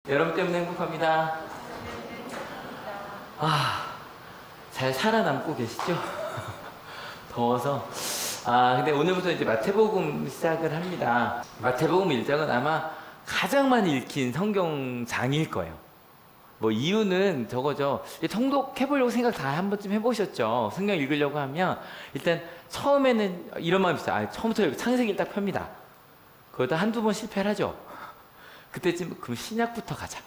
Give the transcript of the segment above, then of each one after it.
여러분 때문에 행복합니다. 잘 살아남고 계시죠? 더워서. 근데 오늘부터 이제 마태복음 시작을 합니다. 마태복음 1장은 아마 가장 많이 읽힌 성경장일 거예요. 뭐 이유는 저거죠. 통독해보려고 생각 다 한 번쯤 해보셨죠? 성경 읽으려고 하면 일단 처음에는 이런 마음이 있어요. 처음부터 창세기를 딱 펴니다. 그러다 한두 번 실패를 하죠. 그때쯤 그럼 신약부터 가자.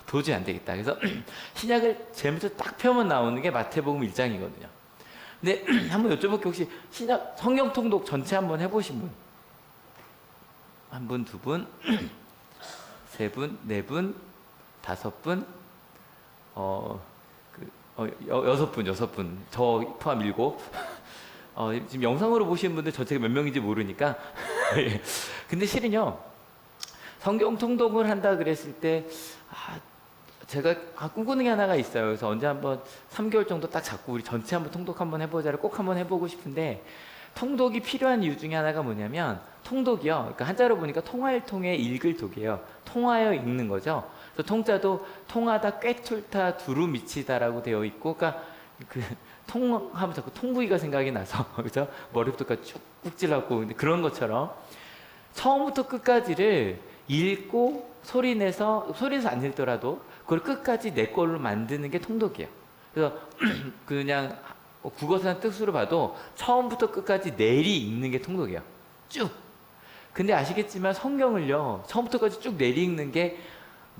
도저히 안 되겠다. 그래서 신약을 제일부터 딱 펴면 나오는 게 마태복음 1장이거든요. 근데 한번 여쭤볼게요. 혹시 신약 성경 통독 전체 한번 해보신 분? 한 분, 두 분, 세 분, 네 분, 다섯 분, 여섯 분. 저 포함 7. 지금 영상으로 보시는 분들 전체가 몇 명인지 모르니까. 근데 실은요, 성경 통독을 한다 그랬을 때, 제가 꿈꾸는 게 하나가 있어요. 그래서 언제 한번 3개월 정도 딱 잡고 우리 전체 한번 통독 한번 해보자를 꼭 한번 해보고 싶은데, 통독이 필요한 이유 중에 하나가 뭐냐면, 통독이요. 그러니까 한자로 보니까 통화를 통해 읽을 독이에요. 통하여 읽는 거죠. 그래서 통자도 통하다, 꿰뚫다, 두루 미치다라고 되어 있고, 그러니까 통하면 자꾸 통구이가 생각이 나서, 그죠? 머리부터까지 쭉 찔렀고, 그런 것처럼 처음부터 끝까지를 읽고 소리내서 안 읽더라도 그걸 끝까지 내 걸로 만드는 게 통독이에요. 그래서 그냥 국어사전 뜻으로 봐도 처음부터 끝까지 내리 읽는 게 통독이에요. 쭉. 근데 아시겠지만 성경을요, 처음부터까지 쭉 내리 읽는 게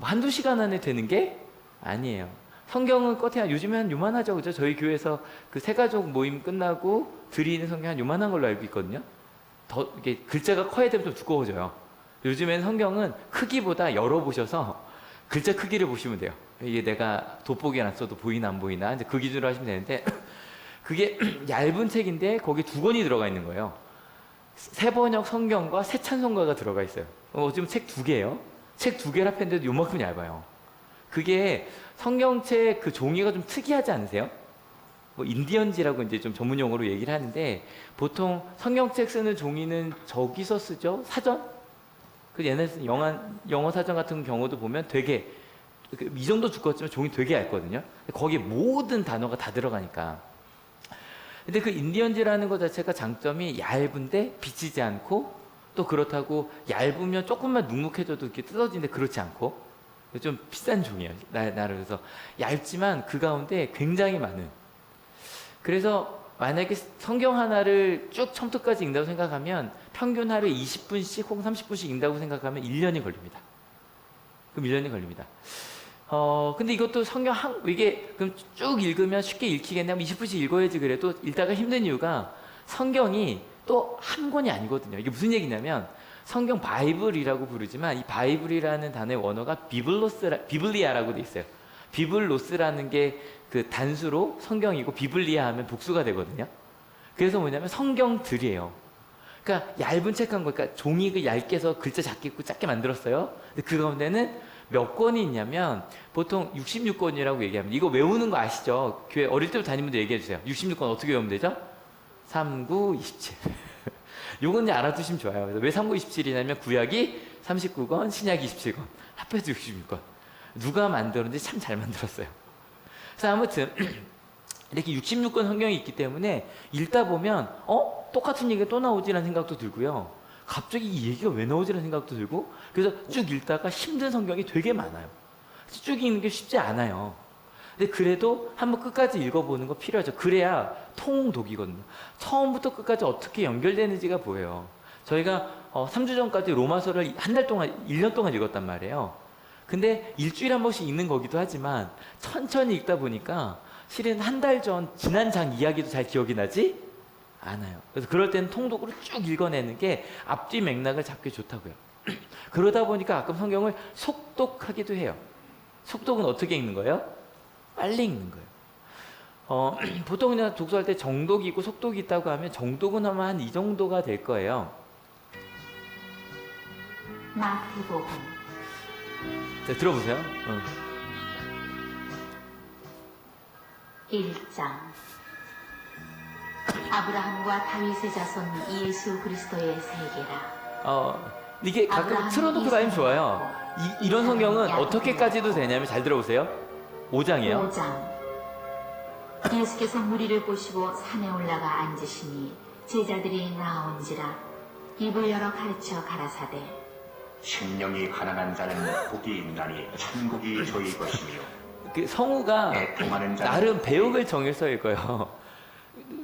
한두 시간 안에 되는 게 아니에요. 성경은 겉에 요즘에 한 요만하죠. 그죠? 저희 교회에서 그 세가족 모임 끝나고 드리는 성경 한 요만한 걸로 알고 있거든요. 더 이게 글자가 커야 되면 좀 두꺼워져요. 요즘에는 성경은 크기보다 열어보셔서 글자 크기를 보시면 돼요. 이게 내가 돋보기 해놨어도 보이나 안 보이나 이제 그 기준으로 하시면 되는데, 그게 얇은 책인데 거기 2권이 들어가 있는 거예요. 새번역 성경과 새찬송가가 들어가 있어요. 지금 책 2개예요. 책 2개를 합했는데도 요만큼 얇아요. 그게 성경책 그 종이가 좀 특이하지 않으세요? 뭐 인디언지라고 이제 좀 전문 용어로 얘기를 하는데, 보통 성경책 쓰는 종이는 저기서 쓰죠? 사전? 그 옛날에 쓴 영어 사전 같은 경우도 보면 되게 이 정도 두껍지만 종이 되게 얇거든요. 거기에 모든 단어가 다 들어가니까. 근데 그 인디언지라는 것 자체가 장점이 얇은데 비치지 않고, 또 그렇다고 얇으면 조금만 눅눅해져도 이렇게 뜯어지는데 그렇지 않고, 좀 비싼 종이에요. 나를. 그래서 얇지만 그 가운데 굉장히 많은. 그래서 만약에 성경 하나를 쭉 처음부터까지 읽는다고 생각하면 평균 하루에 20분씩 혹은 30분씩 읽는다고 생각하면 1년이 걸립니다. 그럼 1년이 걸립니다. 근데 이것도 이게 그럼 쭉 읽으면 쉽게 읽히겠냐면 20분씩 읽어야지. 그래도 읽다가 힘든 이유가 성경이 또 한 권이 아니거든요. 이게 무슨 얘기냐면, 성경 바이블이라고 부르지만 이 바이블이라는 단어의 원어가 비블리아라고 돼 있어요. 비블로스라는 게 그 단수로 성경이고 비블리아 하면 복수가 되거든요. 그래서 뭐냐면 성경들이에요. 그러니까 얇은 책 한 권, 그러니까 종이 얇게 해서 글자 작게 있고 작게 만들었어요. 근데 그 가운데는 몇 권이 있냐면 보통 66권이라고 얘기합니다. 이거 외우는 거 아시죠? 교회 어릴 때부터 다니는 분들 얘기해 주세요. 66권 어떻게 외우면 되죠? 3, 9, 27. 요건 이제 알아두시면 좋아요. 그래서 왜 3, 9, 27이냐면 구약이 39권, 신약이 27권, 합해서 66권. 누가 만들었는지 참 잘 만들었어요. 그래서 아무튼 이렇게 66권 성경이 있기 때문에 읽다 보면 똑같은 얘기가 또 나오지라는 생각도 들고요. 갑자기 이 얘기가 왜 나오지라는 생각도 들고, 그래서 쭉 읽다가 힘든 성경이 되게 많아요. 쭉 읽는 게 쉽지 않아요. 근데 그래도 한번 끝까지 읽어보는 거 필요하죠. 그래야 통독이거든요. 처음부터 끝까지 어떻게 연결되는지가 보여요. 저희가 3주 전까지 로마서를 한 달 동안, 1년 동안 읽었단 말이에요. 근데 일주일에 한 번씩 읽는 거기도 하지만 천천히 읽다 보니까 실은 한 달 전 지난 장 이야기도 잘 기억이 나지 않아요. 그래서 그럴 때는 통독으로 쭉 읽어내는 게 앞뒤 맥락을 잡기 좋다고요. 그러다 보니까 가끔 성경을 속독하기도 해요. 속독은 어떻게 읽는 거예요? 빨리 읽는 거예요. 보통 그냥 독서할 때 정독이 있고 속독이 있다고 하면 정독은 아마 한 이 정도가 될 거예요. 마태복음 자, 들어보세요. 1장. 아브라함과 다윗의 자손 예수 그리스도의 세계라. 이게 가끔 틀어놓고 다니면 좋아요. 이런 성경은 어떻게까지도 되냐면 잘 들어보세요. 5장이에요. 5장. 예수께서 무리를 보시고 산에 올라가 앉으시니 제자들이 나온지라 입을 열어 가르쳐 가라사대 심령이 가난한 자는 복이 있나니 천국이 저희 것이며 그 성우가 애통하는 자는 나름 배역을 정해서 읽어요.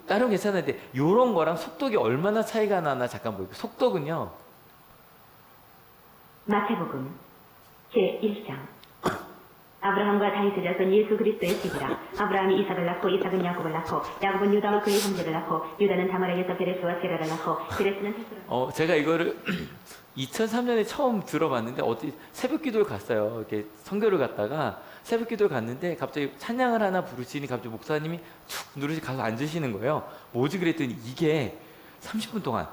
나름 괜찮은데 요런 거랑 속독이 얼마나 차이가 나나 잠깐 볼게요. 속독은요. 마태복음 제1장 아브라함과 다윗의 자손 예수 그리스도의 씨기라. 아브라함이 이삭을 낳고 이삭은 야곱을 낳고 야곱은 유다와 그의 형제를 낳고 유다는 다말에게서 베레스와 세라를 낳고 베레스는 헤스로. 제가 이거를 2003년에 처음 들어봤는데 어디 새벽 기도를 갔어요. 이렇게 선교를 갔다가 새벽 기도를 갔는데 갑자기 찬양을 하나 부르시니 갑자기 목사님이 툭 누르시 가서 앉으시는 거예요. 뭐지 그랬더니 이게 30분 동안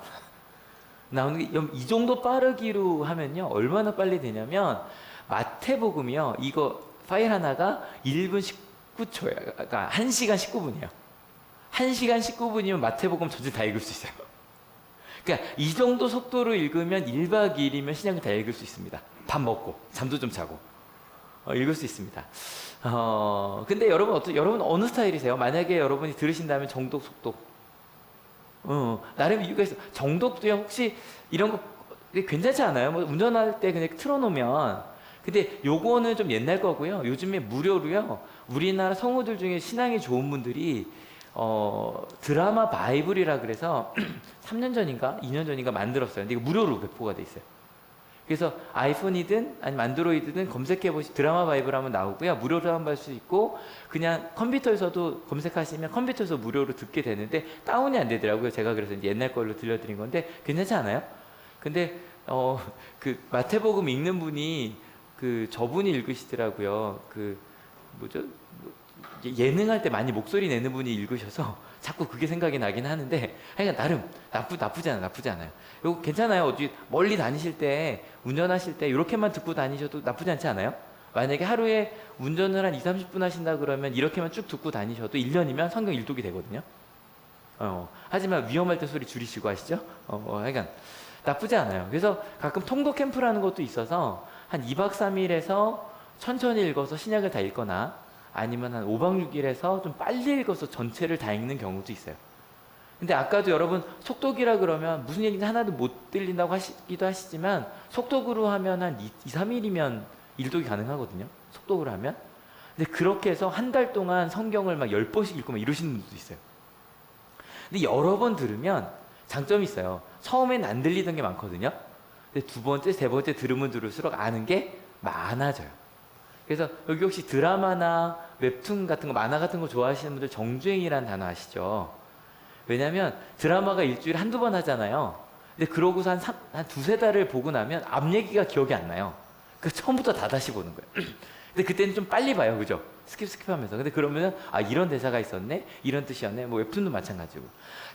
나오는 게 이 정도 빠르기로 하면요 얼마나 빨리 되냐면 마태복음이요 이거 파일 하나가 1분 19초예요. 그러니까 1시간 19분이에요. 1시간 19분이면 마태복음 전체 다 읽을 수 있어요. 그러니까 이 정도 속도로 읽으면 1박 2일이면 신약을 다 읽을 수 있습니다. 밥 먹고 잠도 좀 자고 읽을 수 있습니다. 근데 여러분 어느 스타일이세요? 만약에 여러분이 들으신다면 정독 속독 나름 이유가 있어. 정독도요 혹시 이런 거 괜찮지 않아요? 뭐 운전할 때 그냥 틀어놓으면. 근데 요거는 좀 옛날 거고요. 요즘에 무료로요. 우리나라 성우들 중에 신앙이 좋은 분들이 드라마 바이블이라 그래서 3년 전인가 2년 전인가 만들었어요. 근데 이거 무료로 배포가 돼 있어요. 그래서 아이폰이든 아니면 안드로이드든 검색해 보시 드라마 바이블 하면 나오고요. 무료로 한번 볼 수 있고 그냥 컴퓨터에서도 검색하시면 컴퓨터에서 무료로 듣게 되는데 다운이 안 되더라고요. 제가 그래서 이제 옛날 걸로 들려드린 건데 괜찮지 않아요? 근데 그 마태복음 읽는 분이 저분이 읽으시더라고요. 예능할 때 많이 목소리 내는 분이 읽으셔서 자꾸 그게 생각이 나긴 하는데 하여간 나름 나쁘지 않아요. 이거 괜찮아요. 어디 멀리 다니실 때 운전하실 때 이렇게만 듣고 다니셔도 나쁘지 않지 않아요? 만약에 하루에 운전을 한 2-30분 하신다 그러면 이렇게만 쭉 듣고 다니셔도 1년이면 성경 일독이 되거든요. 하지만 위험할 때 소리 줄이시고 하시죠? 하여간 나쁘지 않아요. 그래서 가끔 통독 캠프라는 것도 있어서 한 2박 3일에서 천천히 읽어서 신약을 다 읽거나 아니면 한 5박 6일에서 좀 빨리 읽어서 전체를 다 읽는 경우도 있어요. 근데 아까도 여러분 속독이라 그러면 무슨 얘기인지 하나도 못 들린다고 하시기도 하시지만 속독으로 하면 한 2-3일이면 일독이 가능하거든요. 속독으로 하면. 근데 그렇게 해서 한 달 동안 성경을 막 10번씩 읽고 막 이러시는 분들도 있어요. 근데 여러 번 들으면 장점이 있어요. 처음엔 안 들리던 게 많거든요. 근데 두 번째, 세 번째 들으면 들을수록 아는 게 많아져요. 그래서 여기 혹시 드라마나 웹툰 같은 거, 만화 같은 거 좋아하시는 분들 정주행이라는 단어 아시죠? 왜냐면 드라마가 일주일에 한두 번 하잖아요. 근데 그러고서 한 두세 달을 보고 나면 앞 얘기가 기억이 안 나요. 그래서 처음부터 다 다시 보는 거예요. 근데 그때는 좀 빨리 봐요. 그죠? 스킵하면서. 근데 그러면은 이런 대사가 있었네? 이런 뜻이었네? 뭐 웹툰도 마찬가지고.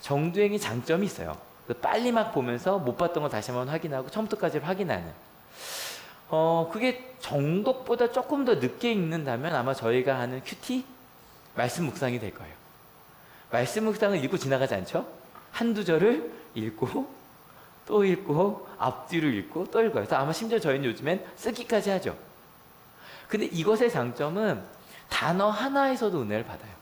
정주행이 장점이 있어요. 빨리 막 보면서 못 봤던 거 다시 한번 확인하고 처음부터까지 확인하는. 그게 정독보다 조금 더 늦게 읽는다면 아마 저희가 하는 큐티? 말씀 묵상이 될 거예요. 말씀 묵상을 읽고 지나가지 않죠? 한두 절을 읽고 또 읽고 앞뒤로 읽고 또 읽어요. 그래서 아마 심지어 저희는 요즘엔 쓰기까지 하죠. 근데 이것의 장점은 단어 하나에서도 은혜를 받아요.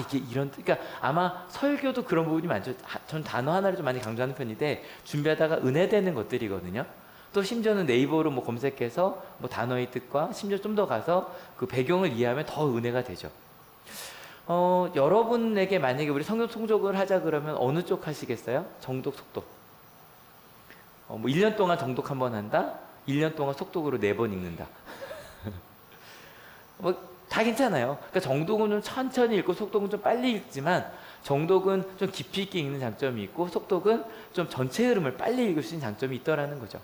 이게 그러니까 아마 설교도 그런 부분이 많죠. 전 단어 하나를 좀 많이 강조하는 편인데 준비하다가 은혜되는 것들이거든요. 또 심지어는 네이버로 뭐 검색해서 뭐 단어의 뜻과 심지어 좀 더 가서 그 배경을 이해하면 더 은혜가 되죠. 여러분에게 만약에 우리 성경 통독을 하자 그러면 어느 쪽 하시겠어요? 정독, 속독. 뭐 1년 동안 정독 한 번 한다? 1년 동안 속독으로 4번 읽는다. 다 괜찮아요. 그러니까 정독은 좀 천천히 읽고 속독은 좀 빨리 읽지만 정독은 좀 깊이 있게 읽는 장점이 있고 속독은 좀 전체 흐름을 빨리 읽을 수 있는 장점이 있더라는 거죠.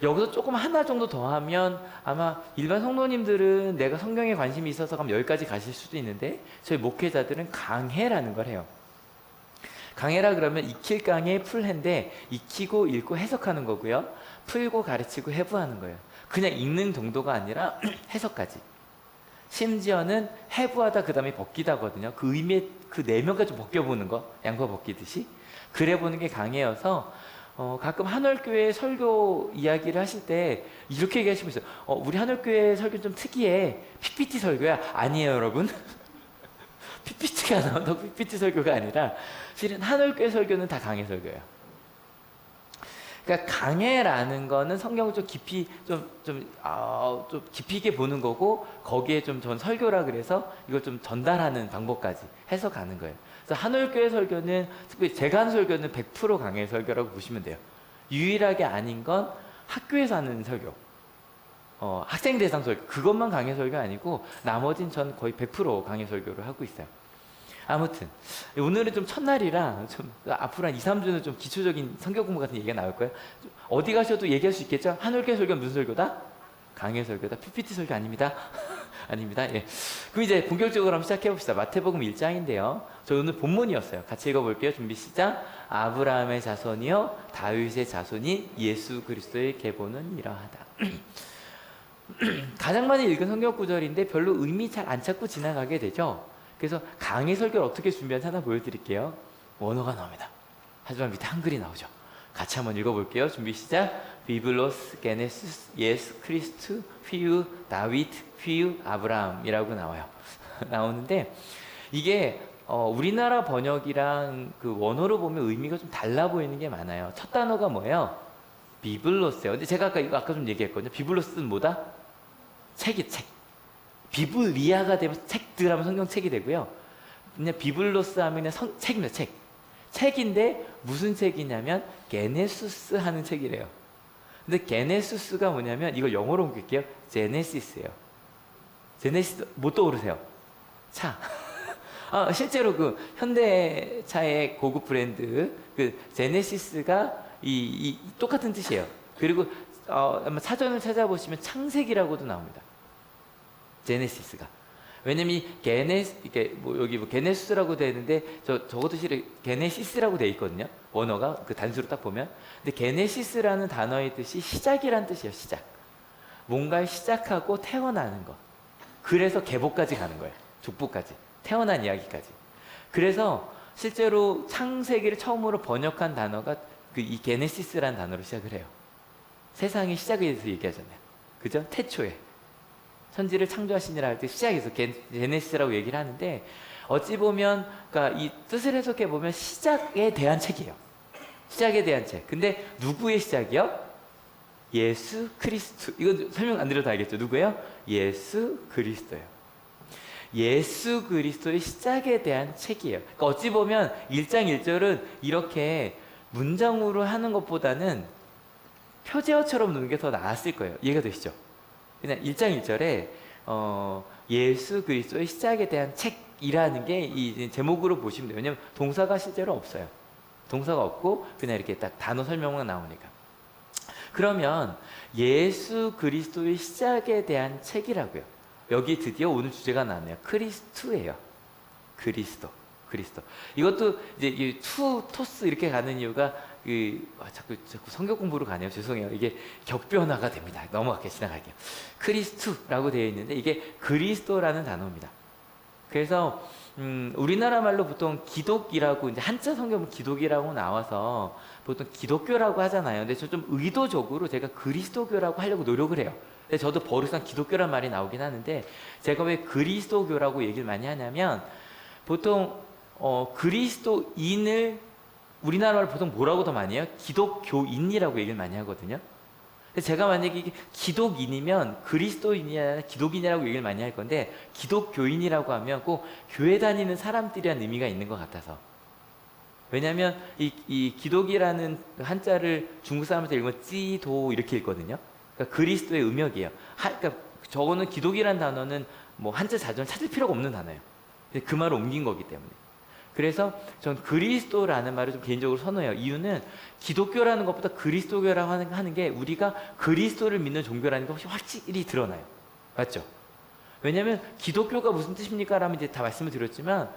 여기서 조금 하나 정도 더 하면 아마 일반 성도님들은 내가 성경에 관심이 있어서 그럼 여기까지 가실 수도 있는데 저희 목회자들은 강해라는 걸 해요. 강해라 그러면 익힐 강해 풀해인데 익히고 읽고 해석하는 거고요. 풀고 가르치고 해부하는 거예요. 그냥 읽는 정도가 아니라 해석까지. 심지어는 해부하다 그 다음에 벗기다거든요. 그 의미의 그 내면까지 벗겨보는 거, 양파 벗기듯이. 그래 보는 게 강해여서 가끔 한월교회 설교 이야기를 하실 때 이렇게 얘기하시고 있어요. 우리 한월교회 설교 좀 특이해. PPT 설교야? 아니에요, 여러분. PPT가 나온다고 PPT 설교가 아니라 실은 한월교회 설교는 다 강해 설교예요. 그러니까 강해라는 거는 성경을 좀 깊이 좀 깊이 있게 보는 거고 거기에 좀 전 설교라 그래서 이걸 좀 전달하는 방법까지 해서 가는 거예요. 그래서 한올교회 설교는 특별히 제가 하는 설교는 100% 강해 설교라고 보시면 돼요. 유일하게 아닌 건 학교에서 하는 설교, 학생 대상 설교, 그것만 강해 설교 아니고 나머진 전 거의 100% 강해 설교를 하고 있어요. 아무튼 오늘은 좀 첫날이라 좀 앞으로 한 2, 3주는 좀 기초적인 성경 공부 같은 얘기가 나올 거예요. 어디 가셔도 얘기할 수 있겠죠? 한올교회 설교는 무슨 설교다? 강해 설교다. PPT 설교 아닙니다. 아닙니다. 예. 그럼 이제 본격적으로 한번 시작해 봅시다. 마태복음 1장인데요. 저 오늘 본문이었어요. 같이 읽어볼게요. 준비 시작. 아브라함의 자손이요 다윗의 자손이 예수 그리스도의 계보는 이러하다. 가장 많이 읽은 성경 구절인데 별로 의미 잘 안 찾고 지나가게 되죠. 그래서 강의 설교를 어떻게 준비한지 하나 보여드릴게요. 원어가 나옵니다. 하지만 밑에 한글이 나오죠. 같이 한번 읽어볼게요. 준비 시작. 비블로스 게네시스 예수 크리스트 휘유 다윗 휘유 아브라함이라고 나와요. 나오는데 이게 우리나라 번역이랑 그 원어로 보면 의미가 좀 달라 보이는 게 많아요. 첫 단어가 뭐예요? 비블로스예요. 근데 제가 아까 좀 얘기했거든요. 비블로스는 뭐다? 책이 책. 비블리아가 되면 책들 하면 성경책이 되고요. 그냥 비블로스 하면 그냥 책입니다. 책. 책인데 무슨 책이냐면 게네수스 하는 책이래요. 근데 게네수스가 뭐냐면 이걸 영어로 옮길게요. 제네시스예요. 제네시스 뭐 떠오르세요? 차. 실제로 그 현대차의 고급 브랜드 그 제네시스가 이 똑같은 뜻이에요. 그리고 아마 사전을 찾아보시면 창세기라고도 나옵니다. 제네시스가. 왜냐면 이 이게 여기 게네수스라고 되어 있는데 저것도 실은 게네시스라고 되어 있거든요. 원어가 그 단수로 딱 보면. 근데 게네시스라는 단어의 뜻이 시작이란 뜻이에요. 시작. 뭔가를 시작하고 태어나는 것. 그래서 계보까지 가는 거예요. 족보까지. 태어난 이야기까지. 그래서 실제로 창세기를 처음으로 번역한 단어가 이 게네시스라는 단어로 시작을 해요. 세상의 시작에 대해서 얘기하잖아요. 그죠? 태초에. 천지를 창조하시니라 할 때 시작에서 제네시스라고 얘기를 하는데 어찌 보면 그러니까 이 뜻을 해석해 보면 시작에 대한 책이에요. 시작에 대한 책. 근데 누구의 시작이요? 예수 그리스도. 이거 설명 안 드려도 알겠죠? 누구예요? 예수 그리스도예요. 예수 그리스도의 시작에 대한 책이에요. 그러니까 어찌 보면 1장 1절은 이렇게 문장으로 하는 것보다는 표제어처럼 놓는 게 더 나았을 거예요. 이해가 되시죠? 그냥 1장 1절에 예수 그리스도의 시작에 대한 책이라는 게 이 제목으로 보시면 돼요. 왜냐하면 동사가 실제로 없어요. 동사가 없고 그냥 이렇게 딱 단어 설명만 나오니까. 그러면 예수 그리스도의 시작에 대한 책이라고요. 여기 드디어 오늘 주제가 나왔네요. 크리스투예요. 그리스도. 이것도 이제 이 토스 이렇게 가는 이유가 자꾸 성경 공부로 가네요. 죄송해요. 이게 격변화가 됩니다. 넘어갈게요. 지나갈게요. 크리스투라고 되어 있는데 이게 그리스도라는 단어입니다. 그래서 우리나라 말로 보통 기독이라고 이제 한자 성경은 기독이라고 나와서 보통 기독교라고 하잖아요. 근데 저 좀 의도적으로 제가 그리스도교라고 하려고 노력을 해요. 근데 저도 버릇상 기독교란 말이 나오긴 하는데 제가 왜 그리스도교라고 얘기를 많이 하냐면 보통 그리스도인을 우리나라를 보통 뭐라고 더 많이 해요? 기독교인이라고 얘기를 많이 하거든요. 근데 제가 만약에 이게 기독인이면 그리스도인이 아니라 기독인이라고 얘기를 많이 할 건데 기독교인이라고 하면 꼭 교회 다니는 사람들이라는 의미가 있는 것 같아서. 왜냐하면 이 기독이라는 한자를 중국 사람한테 읽으면 찌도 이렇게 읽거든요. 그러니까 그리스도의 음역이에요. 그러니까 저거는 기독이라는 단어는 뭐 한자 자전을 찾을 필요가 없는 단어예요. 그 말을 옮긴 거기 때문에. 그래서 전 그리스도라는 말을 좀 개인적으로 선호해요. 이유는 기독교라는 것보다 그리스도교라고 하는 게 우리가 그리스도를 믿는 종교라는 게 훨씬 확실히 드러나요. 맞죠? 왜냐하면 기독교가 무슨 뜻입니까? 라면 이제 다 말씀을 드렸지만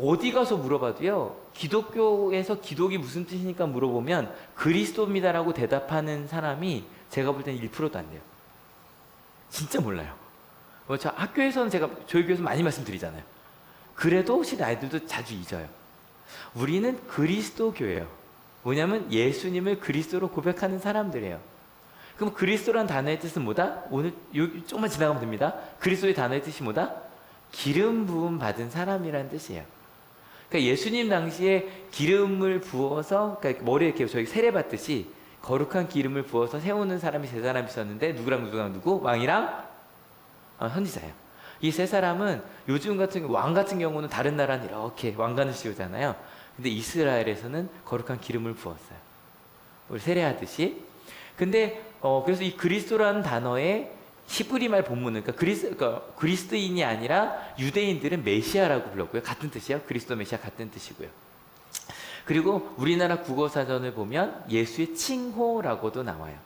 어디 가서 물어봐도요. 기독교에서 기독이 무슨 뜻이니까 물어보면 그리스도입니다라고 대답하는 사람이 제가 볼 때는 1%도 안 돼요. 진짜 몰라요. 저 학교에서는 제가 저희 교회에서 많이 말씀드리잖아요. 그래도 혹시 아이들도 자주 잊어요. 우리는 그리스도교예요. 뭐냐면 예수님을 그리스도로 고백하는 사람들이에요. 그럼 그리스도란 단어의 뜻은 뭐다? 오늘 조금만 지나가면 됩니다. 그리스도의 단어의 뜻이 뭐다? 기름 부음 받은 사람이라는 뜻이에요. 그러니까 예수님 당시에 기름을 부어서, 그러니까 머리에 이렇게 저희 세례 받듯이 거룩한 기름을 부어서 세우는 사람이 세 사람이 있었는데, 누구랑 누구? 왕이랑 선지자예요. 이 세 사람은 요즘 같은 왕 같은 경우는 다른 나라는 이렇게 왕관을 씌우잖아요. 근데 이스라엘에서는 거룩한 기름을 부었어요. 우리 세례하듯이. 근데 그래서 이 그리스도라는 단어의 히브리 말 본문은, 그러니까 그리스도인이 아니라 유대인들은 메시아라고 불렀고요. 같은 뜻이에요. 그리스도 메시아 같은 뜻이고요. 그리고 우리나라 국어사전을 보면 예수의 칭호라고도 나와요.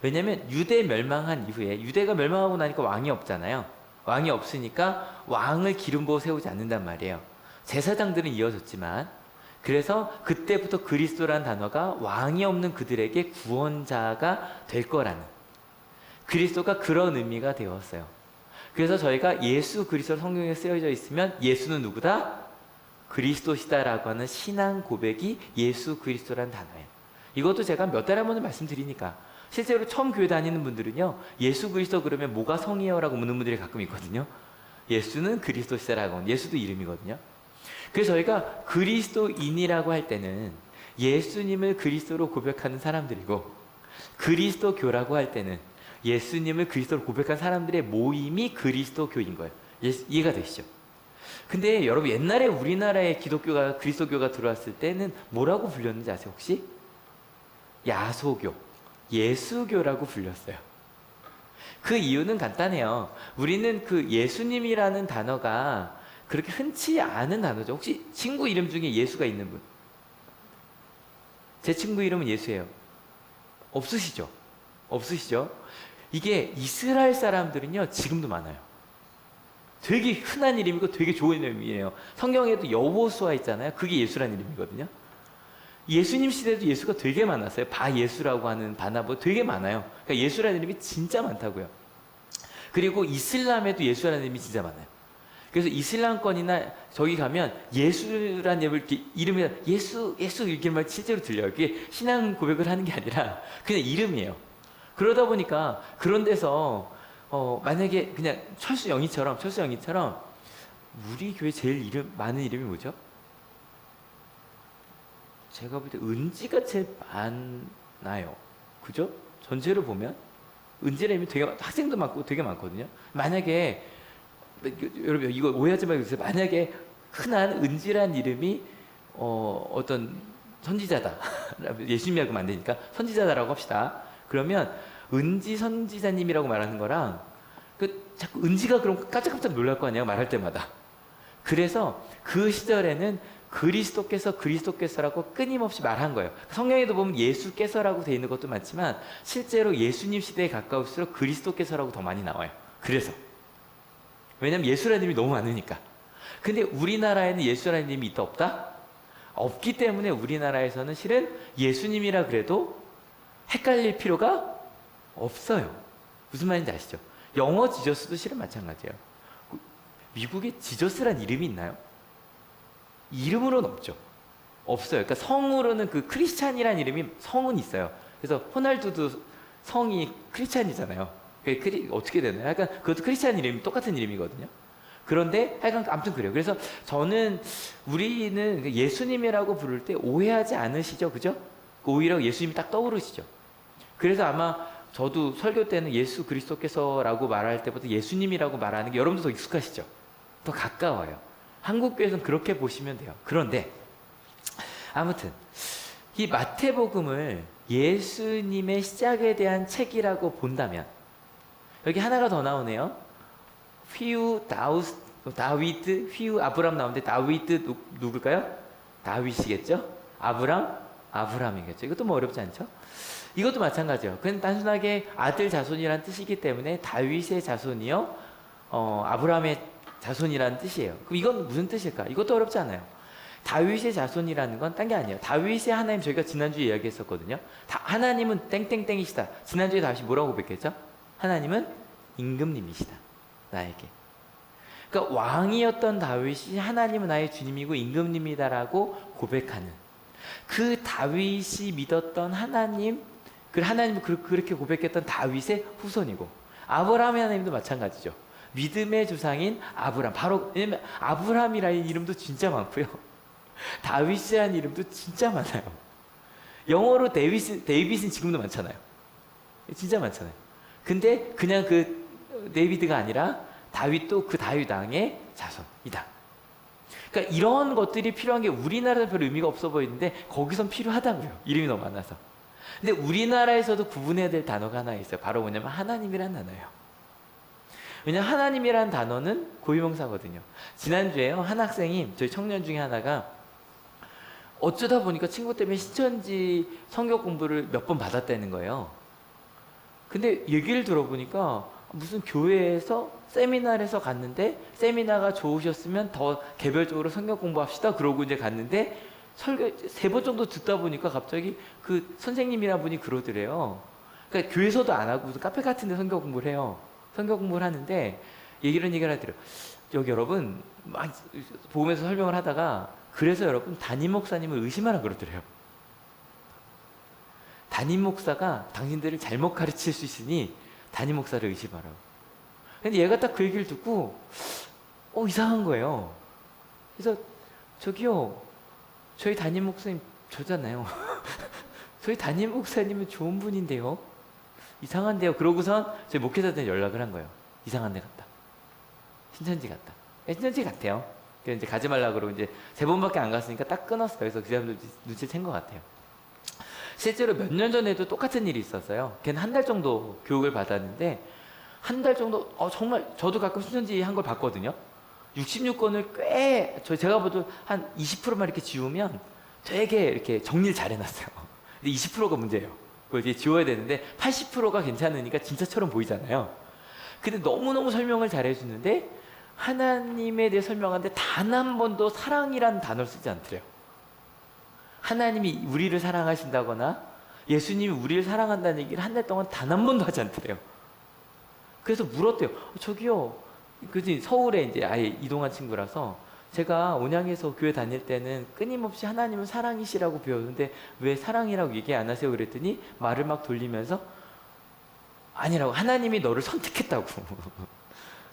왜냐하면 유대 멸망한 이후에, 유대가 멸망하고 나니까 왕이 없잖아요. 왕이 없으니까 왕을 기름 부어 세우지 않는단 말이에요. 제사장들은 이어졌지만, 그래서 그때부터 그리스도라는 단어가 왕이 없는 그들에게 구원자가 될 거라는, 그리스도가 그런 의미가 되었어요. 그래서 저희가 예수 그리스도 성경에 쓰여져 있으면 예수는 누구다? 그리스도시다라고 하는 신앙 고백이 예수 그리스도라는 단어예요. 이것도 제가 몇 달에 한 번은 말씀드리니까, 실제로 처음 교회 다니는 분들은요, 예수 그리스도 그러면 뭐가 성이에요? 라고 묻는 분들이 가끔 있거든요. 예수는 그리스도시다라고 하는, 예수도 이름이거든요. 그래서 저희가 그리스도인이라고 할 때는 예수님을 그리스도로 고백하는 사람들이고, 그리스도교라고 할 때는 예수님을 그리스도로 고백한 사람들의 모임이 그리스도교인 거예요. 이해가 되시죠? 근데 여러분, 옛날에 우리나라에 기독교가, 그리스도교가 들어왔을 때는 뭐라고 불렸는지 아세요 혹시? 야소교, 예수교라고 불렸어요. 그 이유는 간단해요. 우리는 그 예수님이라는 단어가 그렇게 흔치 않은 단어죠. 혹시 친구 이름 중에 예수가 있는 분? 제 친구 이름은 예수예요. 없으시죠? 없으시죠? 이게 이스라엘 사람들은요, 지금도 많아요. 되게 흔한 이름이고 되게 좋은 이름이에요. 성경에도 여호수아 있잖아요. 그게 예수라는 이름이거든요. 예수님 시대도 예수가 되게 많았어요. 바예수라고 하는 바나보 되게 많아요. 그러니까 예수라는 이름이 진짜 많다고요. 그리고 이슬람에도 예수라는 이름이 진짜 많아요. 그래서 이슬람권이나 저기 가면 예수라는 이름이 예수 이렇게 말 실제로 들려요. 그게 신앙 고백을 하는 게 아니라 그냥 이름이에요. 그러다 보니까 그런 데서 만약에 그냥 철수 영희처럼 우리 교회 제일 많은 이름이 뭐죠? 제가 볼 때 은지가 제일 많아요. 그죠? 전체로 보면 은지라는 이름이 되게 학생도 많고 되게 많거든요. 만약에 여러분 이거 오해하지 말고 있어요. 만약에 흔한 은지라는 이름이 어떤 선지자다. 예수님이라고 안 되니까 선지자다라고 합시다. 그러면 은지 선지자님이라고 말하는 거랑 자꾸 은지가 그럼 깜짝깜짝 놀랄 거 아니에요, 말할 때마다. 그래서 그 시절에는 그리스도께서라고 끊임없이 말한 거예요. 성경에도 보면 예수께서라고 돼 있는 것도 많지만 실제로 예수님 시대에 가까울수록 그리스도께서라고 더 많이 나와요. 그래서 왜냐면 예수라는 이름이 너무 많으니까. 근데 우리나라에는 예수라는 이름이 있다 없다? 없기 때문에 우리나라에서는 실은 예수님이라 그래도 헷갈릴 필요가 없어요. 무슨 말인지 아시죠? 영어 지저스도 실은 마찬가지예요. 미국에 지저스란 이름이 있나요? 이름으로는 없죠. 없어요. 그러니까 성으로는 그 크리스찬이라는 이름이 성은 있어요. 그래서 호날두도 성이 크리스찬이잖아요. 어떻게 되나요? 약간 그것도 크리스찬 이름이 똑같은 이름이거든요. 그런데 하여간 아무튼 그래요. 그래서 우리는 예수님이라고 부를 때 오해하지 않으시죠? 그죠? 오히려 예수님이 딱 떠오르시죠? 그래서 아마 저도 설교 때는 예수 그리스도께서라고 말할 때보다 예수님이라고 말하는 게 여러분도 더 익숙하시죠? 더 가까워요. 한국 교회에서는 그렇게 보시면 돼요. 그런데 아무튼 이 마태복음을 예수님의 시작에 대한 책이라고 본다면 여기 하나가 더 나오네요. 다윗, 아브람 나오는데 다윗 누굴까요? 다윗이겠죠? 아브람이겠죠. 이것도 뭐 어렵지 않죠? 이것도 마찬가지예요. 그건 단순하게 아들 자손이란 뜻이기 때문에 다윗의 자손이요, 아브람의 자손이라는 뜻이에요. 그럼 이건 무슨 뜻일까? 이것도 어렵지 않아요. 다윗의 자손이라는 건 딴 게 아니에요. 다윗의 하나님, 저희가 지난주에 이야기했었거든요. 하나님은 땡땡땡이시다. 지난주에 다윗이 뭐라고 고백했죠? 하나님은 임금님이시다. 나에게. 그러니까 왕이었던 다윗이 하나님은 나의 주님이고 임금님이다라고 고백하는. 그 다윗이 믿었던 하나님, 그 하나님을 그렇게 고백했던 다윗의 후손이고, 아브라함의 하나님도 마찬가지죠. 믿음의 조상인 아브람. 바로 왜냐면 아브람이라는 이름도 진짜 많고요. 다윗이라는 이름도 진짜 많아요. 영어로 데이빗은 지금도 많잖아요. 진짜 많잖아요. 근데 그냥 그 데이비드가 아니라 다윗도 그 다윗 왕의 자손이다. 그러니까 이런 것들이 필요한 게 우리나라에서 별 의미가 없어 보이는데 거기선 필요하다고요. 이름이 너무 많아서. 근데 우리나라에서도 구분해야 될 단어가 하나 있어요. 바로 뭐냐면 하나님이라는 단어예요. 왜냐하면 하나님이라는 단어는 고유명사거든요. 지난주에요, 한 학생이, 저희 청년 중에 하나가 어쩌다 보니까 친구 때문에 신천지 성경 공부를 몇 번 받았다는 거예요. 근데 얘기를 들어보니까 무슨 교회에서 세미나에서 갔는데 세미나가 좋으셨으면 더 개별적으로 성경 공부합시다 그러고 이제 갔는데 설교 3번 정도 듣다 보니까 갑자기 그 선생님이란 분이 그러더래요. 그러니까 교회에서도 안 하고 무슨 카페 같은 데 성경 공부를 해요. 성경 공부를 하는데 얘기를 하더래요. 여기 여러분 막 보면서 설명을 하다가 그래서 여러분 담임 목사님을 의심하라 그러더래요. 담임 목사가 당신들을 잘못 가르칠 수 있으니 담임 목사를 의심하라고. 근데 얘가 딱 그 얘기를 듣고 이상한 거예요. 그래서 저기요, 저희 담임 목사님 저잖아요. 저희 담임 목사님은 좋은 분인데요. 이상한데요. 그러고선 저희 목회자한테 연락을 한 거예요. 이상한 데 갔다. 신천지 갔다. 신천지 같아요. 그래서 이제 가지 말라고 그러고 이제 3번밖에 안 갔으니까 딱 끊었어요. 그래서 그 사람들 눈치를 챈 것 같아요. 실제로 몇 년 전에도 똑같은 일이 있었어요. 걔는 한 달 정도 교육을 받았는데 한 달 정도 정말 저도 가끔 신천지 한 걸 봤거든요. 66권을 꽤 제가 봐도 한 20%만 이렇게 지우면 되게 이렇게 정리를 잘 해놨어요. 근데 20%가 문제예요. 그걸 이제 지워야 되는데 80%가 괜찮으니까 진짜처럼 보이잖아요. 근데 너무너무 설명을 잘 해주는데 하나님에 대해 설명하는데 단 한 번도 사랑이라는 단어를 쓰지 않더래요. 하나님이 우리를 사랑하신다거나 예수님이 우리를 사랑한다는 얘기를 한 달 동안 단 한 번도 하지 않더래요. 그래서 물었대요. 저기요, 그지 서울에 이제 아예 이동한 친구라서 제가 온양에서 교회 다닐 때는 끊임없이 하나님은 사랑이시라고 배웠는데 왜 사랑이라고 얘기 안 하세요? 그랬더니 말을 막 돌리면서 아니라고, 하나님이 너를 선택했다고.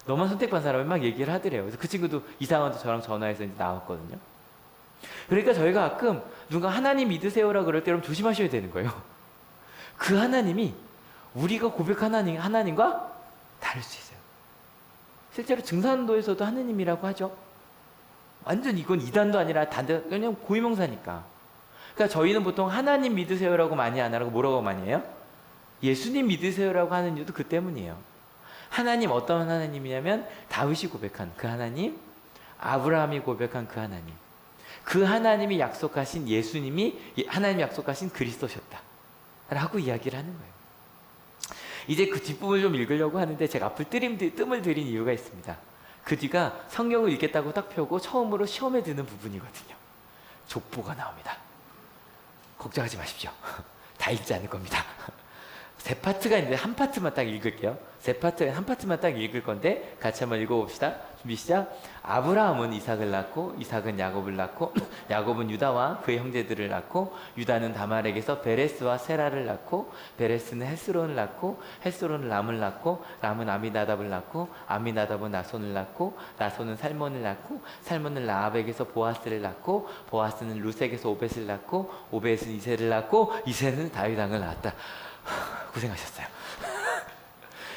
너만 선택받은 사람을 막 얘기를 하더래요. 그래서 그 친구도 이상한데 저랑 전화해서 이제 나왔거든요. 그러니까 저희가 가끔 누가 하나님 믿으세요라고 그럴 때 여러분 조심하셔야 되는 거예요. 그 하나님이 우리가 고백한 하나님과 다를 수 있어요. 실제로 증산도에서도 하느님이라고 하죠. 완전 이건 이단도 아니라 단도, 그냥 고유명사니까. 그러니까 저희는 보통 하나님 믿으세요라고 많이 안 하고 뭐라고 많이 해요? 예수님 믿으세요라고 하는 이유도 그 때문이에요. 하나님 어떤 하나님이냐면 다윗이 고백한 그 하나님, 아브라함이 고백한 그 하나님, 그 하나님이 약속하신 예수님이 하나님이 약속하신 그리스도셨다 라고 이야기를 하는 거예요. 이제 그 뒷부분을 좀 읽으려고 하는데 제가 앞을 뜸을 들인 이유가 있습니다. 그 뒤가 성경을 읽겠다고 딱 펴고 처음으로 시험에 드는 부분이거든요. 족보가 나옵니다. 걱정하지 마십시오. 다 읽지 않을 겁니다. 3파트가 있는데 한 파트만 딱 읽을게요. 3파트, 한 파트만 딱 읽을 건데 같이 한번 읽어봅시다. 준비 시작. 아브라함은 이삭을 낳고 이삭은 야곱을 낳고 야곱은 유다와 그의 형제들을 낳고 유다는 다말에게서 베레스와 세라를 낳고 베레스는 헤스론을 낳고 헤스론은 람을 낳고 람은 아미나답을 낳고 아미나답은 나손을 낳고 나손은 살몬을 낳고 살몬은 라합에게서 보아스를 낳고 보아스는 루색에서 오벳을 낳고 오벳은 이세를 낳고 이세는 다윗 왕을 낳았다. 고생하셨어요.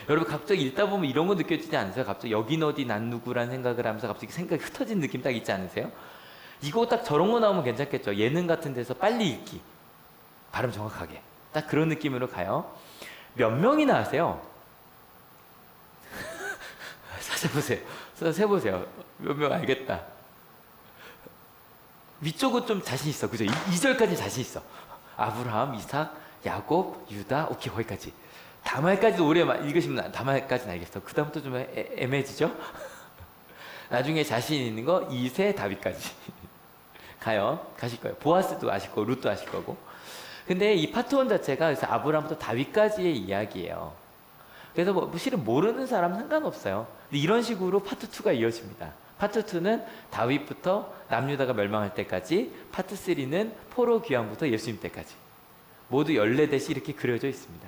여러분 갑자기 읽다 보면 이런 거 느껴지지 않으세요? 갑자기 여긴 어디 난 누구라는 생각을 하면서 갑자기 생각이 흩어진 느낌 딱 있지 않으세요? 이거 딱 저런 거 나오면 괜찮겠죠? 예능 같은 데서 빨리 읽기, 발음 정확하게, 딱 그런 느낌으로 가요. 몇 명이나 하세요? 찾아보세요. 세보세요. 몇 명 알겠다. 위쪽은 좀 자신 있어, 그죠? 2절까지 자신 있어. 아브라함, 이삭, 야곱, 유다, 오케이, 거기까지. 다말까지도 오래 읽으시면 다말까지는 알겠어. 그 다음부터 좀 애매해지죠? 나중에 자신 있는 거 이세, 다윗까지 가요. 가실 거예요. 보아스도 아실 거고 룻도 아실 거고. 근데 이 파트 1 자체가 그래서 아브라함부터 다윗까지의 이야기예요. 그래서 실은 모르는 사람은 상관없어요. 근데 이런 식으로 파트 2가 이어집니다. 파트 2는 다윗부터 남유다가 멸망할 때까지, 파트 3는 포로 귀환부터 예수님 때까지 모두 14대씩 이렇게 그려져 있습니다.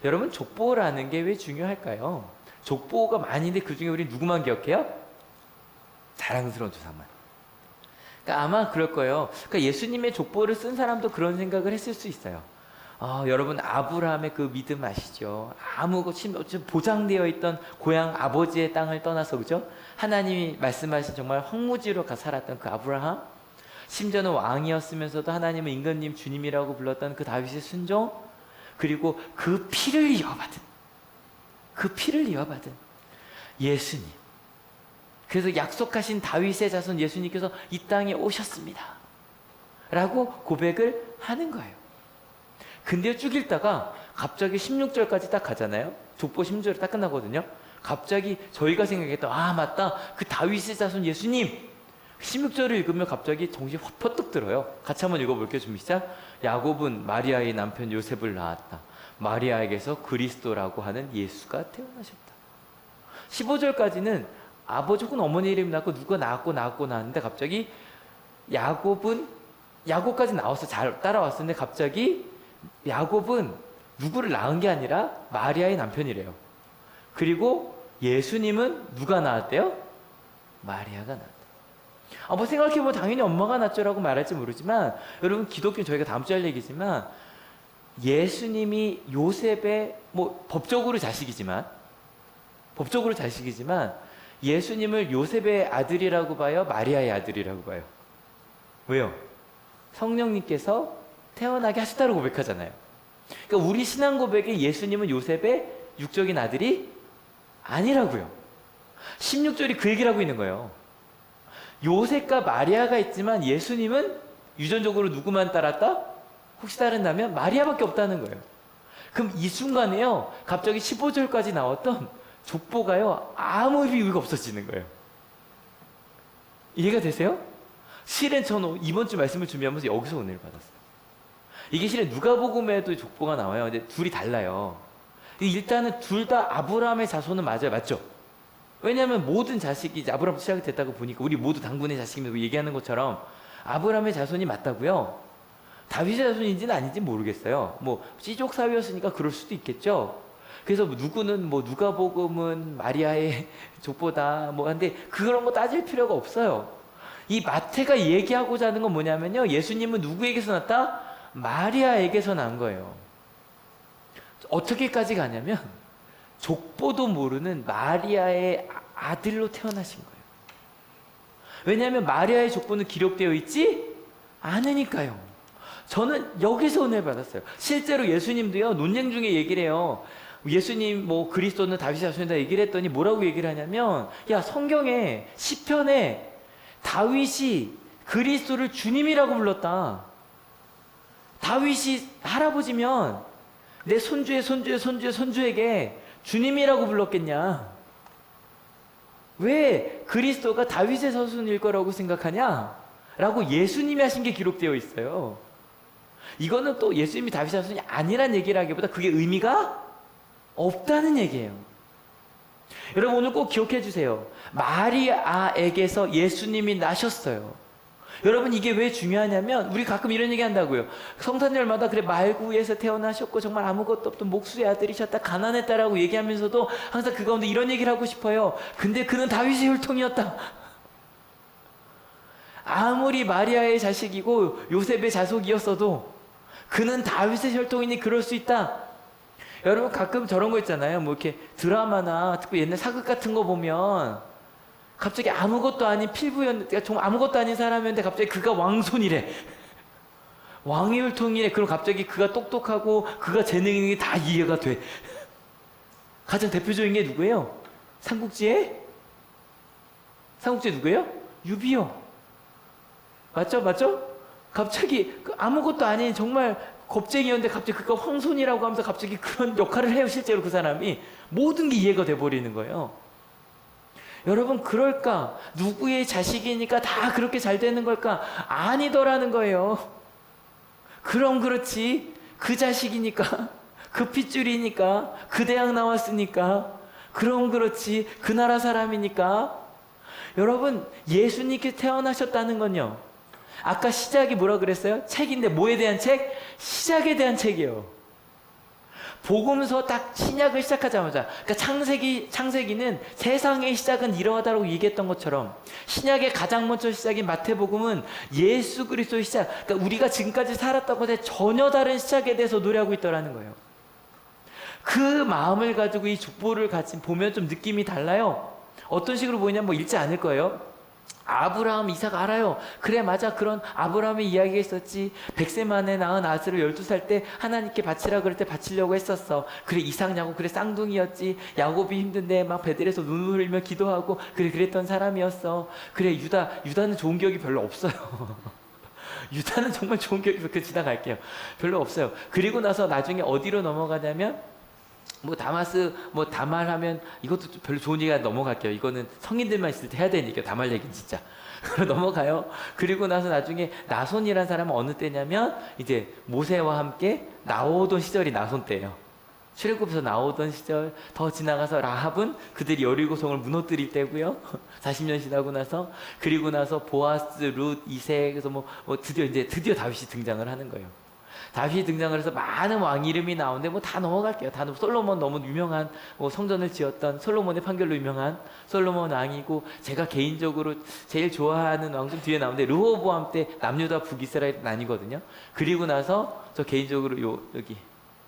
여러분, 족보라는 게 왜 중요할까요? 족보가 많은데 그 중에 우리 누구만 기억해요? 자랑스러운 조상만. 그러니까 아마 그럴 거예요. 그러니까 예수님의 족보를 쓴 사람도 그런 생각을 했을 수 있어요. 여러분, 아브라함의 그 믿음 아시죠? 아무것이 보장되어 있던 고향 아버지의 땅을 떠나서, 그죠? 하나님이 말씀하신 정말 황무지로 살았던 그 아브라함, 심지어는 왕이었으면서도 하나님은 임금님 주님이라고 불렀던 그 다윗의 순종, 그리고 그 피를 이어받은 예수님. 그래서 약속하신 다윗의 자손 예수님께서 이 땅에 오셨습니다 라고 고백을 하는 거예요. 근데 쭉 읽다가 갑자기 16절까지 딱 가잖아요. 족보 16절이 딱 끝나거든요. 갑자기 저희가 생각했던, 맞다, 그 다윗의 자손 예수님, 16절을 읽으면 갑자기 정신이 확 퍼뜩 들어요. 같이 한번 읽어볼게요. 준비 시작. 야곱은 마리아의 남편 요셉을 낳았다. 마리아에게서 그리스도라고 하는 예수가 태어나셨다. 15절까지는 아버지 혹은 어머니 이름이 낳고 누가 낳았는데 갑자기 야곱까지 나와서 잘 따라왔었는데 갑자기 야곱은 누구를 낳은 게 아니라 마리아의 남편이래요. 그리고 예수님은 누가 낳았대요? 마리아가 낳았대요. 뭐 생각해보면 당연히 엄마가 낳았죠라고 말할지 모르지만, 여러분, 기독교는 저희가 다음 주에 할 얘기지만, 예수님이 요셉의 법적으로 자식이지만 예수님을 요셉의 아들이라고 봐요? 마리아의 아들이라고 봐요? 왜요? 성령님께서 태어나게 하셨다고 고백하잖아요. 그러니까 우리 신앙 고백에 예수님은 요셉의 육적인 아들이 아니라고요. 16절이 그 얘기를 하고 있는 거예요. 요셉과 마리아가 있지만 예수님은 유전적으로 누구만 따랐다? 혹시 따른다면 마리아밖에 없다는 거예요. 그럼 이 순간에요, 갑자기 15절까지 나왔던 족보가요, 아무 의미가 없어지는 거예요. 이해가 되세요? 실은 저는 이번 주 말씀을 준비하면서 여기서 은혜를 받았어요. 이게 실은 누가복음에도 족보가 나와요. 근데 둘이 달라요. 일단은 둘 다 아브라함의 자손은 맞아요. 맞죠? 왜냐하면 모든 자식이 이제 아브라함부터 시작이 됐다고 보니까 우리 모두 당군의 자식이라고 얘기하는 것처럼 아브라함의 자손이 맞다고요. 다윗의 자손인지는 아닌지 모르겠어요. 씨족 사위였으니까 그럴 수도 있겠죠. 그래서 누구는 누가복음은 마리아의 족보다 한데 그런 거 따질 필요가 없어요. 이 마태가 얘기하고자 하는 건 뭐냐면요, 예수님은 누구에게서 났다? 마리아에게서 난 거예요. 어떻게까지 가냐면 족보도 모르는 마리아의 아들로 태어나신 거예요. 왜냐하면 마리아의 족보는 기록되어 있지 않으니까요. 저는 여기서 은혜를 받았어요. 실제로 예수님도요, 논쟁 중에 얘기를 해요. 예수님 그리스도는 다윗의 자손이다 얘기를 했더니 뭐라고 얘기를 하냐면, 성경에 시편에 다윗이 그리스도를 주님이라고 불렀다. 다윗이 할아버지면 내 손주에게 주님이라고 불렀겠냐? 왜 그리스도가 다윗의 자손일 거라고 생각하냐? 라고 예수님이 하신 게 기록되어 있어요. 이거는 또 예수님이 다윗의 자손이 아니란 얘기를 하기보다 그게 의미가 없다는 얘기예요. 여러분, 오늘 꼭 기억해 주세요. 마리아에게서 예수님이 나셨어요. 여러분, 이게 왜 중요하냐면 우리 가끔 이런 얘기 한다고요. 성탄절마다 그래 말구에서 태어나셨고 정말 아무것도 없던 목수의 아들이셨다, 가난했다라고 얘기하면서도 항상 그 가운데 이런 얘기를 하고 싶어요. 근데 그는 다윗의 혈통이었다. 아무리 마리아의 자식이고 요셉의 자손이었어도 그는 다윗의 혈통이니 그럴 수 있다. 여러분, 가끔 저런 거 있잖아요. 이렇게 드라마나 특히 옛날 사극 같은 거 보면 갑자기 아무것도 아닌 필부였는데, 정말 아무것도 아닌 사람이었는데 갑자기 그가 왕손이래. 왕의 혈통이래. 그럼 갑자기 그가 똑똑하고 그가 재능 있는 게 다 이해가 돼. 가장 대표적인 게 누구예요? 삼국지에 누구예요? 유비요. 맞죠? 갑자기 아무것도 아닌 정말 겁쟁이였는데 갑자기 그가 황손이라고 하면서 갑자기 그런 역할을 해요. 실제로 그 사람이 모든 게 이해가 돼버리는 거예요. 여러분, 그럴까? 누구의 자식이니까 다 그렇게 잘 되는 걸까? 아니더라는 거예요. 그럼 그렇지. 그 자식이니까, 그 핏줄이니까, 그 대학 나왔으니까, 그럼 그렇지. 그 나라 사람이니까. 여러분, 예수님께 태어나셨다는 건요, 아까 시작이 뭐라 그랬어요? 책인데 뭐에 대한 책? 시작에 대한 책이에요. 복음서 딱 신약을 시작하자마자, 그러니까 창세기는 세상의 시작은 이러하다라고 얘기했던 것처럼, 신약의 가장 먼저 시작인 마태복음은 예수 그리스도의 시작, 그러니까 우리가 지금까지 살았던 것에 전혀 다른 시작에 대해서 노래하고 있더라는 거예요. 그 마음을 가지고 이 족보를 같이 보면 좀 느낌이 달라요. 어떤 식으로 보이냐면 뭐 읽지 않을 거예요. 아브라함, 이삭 알아요. 그래, 맞아. 그런 아브라함의 이야기가 있었지. 100세 만에 낳은 아들을 12살 때 하나님께 바치라 그럴 때 바치려고 했었어. 그래, 이삭 야곱, 그래, 쌍둥이였지. 야곱이 힘든데 막 베들에서 눈물 흘리며 기도하고, 그래, 그랬던 사람이었어. 그래, 유다는 좋은 기억이 별로 없어요. 유다는 정말 좋은 기억이, 그 지나갈게요. 별로 없어요. 그리고 나서 나중에 어디로 넘어가냐면, 뭐 다마스, 뭐 다말하면, 이것도 별로 좋은 얘기가 넘어갈게요. 이거는 성인들만 있을 때 해야 되는 얘기예요. 다말 얘기는 진짜. 넘어가요. 그리고 나서 나중에 나손이라는 사람은 어느 때냐면, 이제 모세와 함께 나오던 시절이 나손 때예요. 출애굽에서 나오던 시절. 더 지나가서 라합은 그들이 여리고성을 무너뜨릴 때고요. 40년 지나고 나서. 그리고 나서 보아스, 룻, 이색, 그래서 드디어 다윗이 등장을 하는 거예요. 다윗이 등장을 해서 많은 왕 이름이 나오는데 뭐 다 넘어갈게요. 다 솔로몬, 너무 유명한, 성전을 지었던 솔로몬의 판결로 유명한 솔로몬 왕이고, 제가 개인적으로 제일 좋아하는 왕 좀 뒤에 나오는데, 르호보암 때 남유다 북이스라엘 나뉘거든요. 그리고 나서 저 개인적으로 여기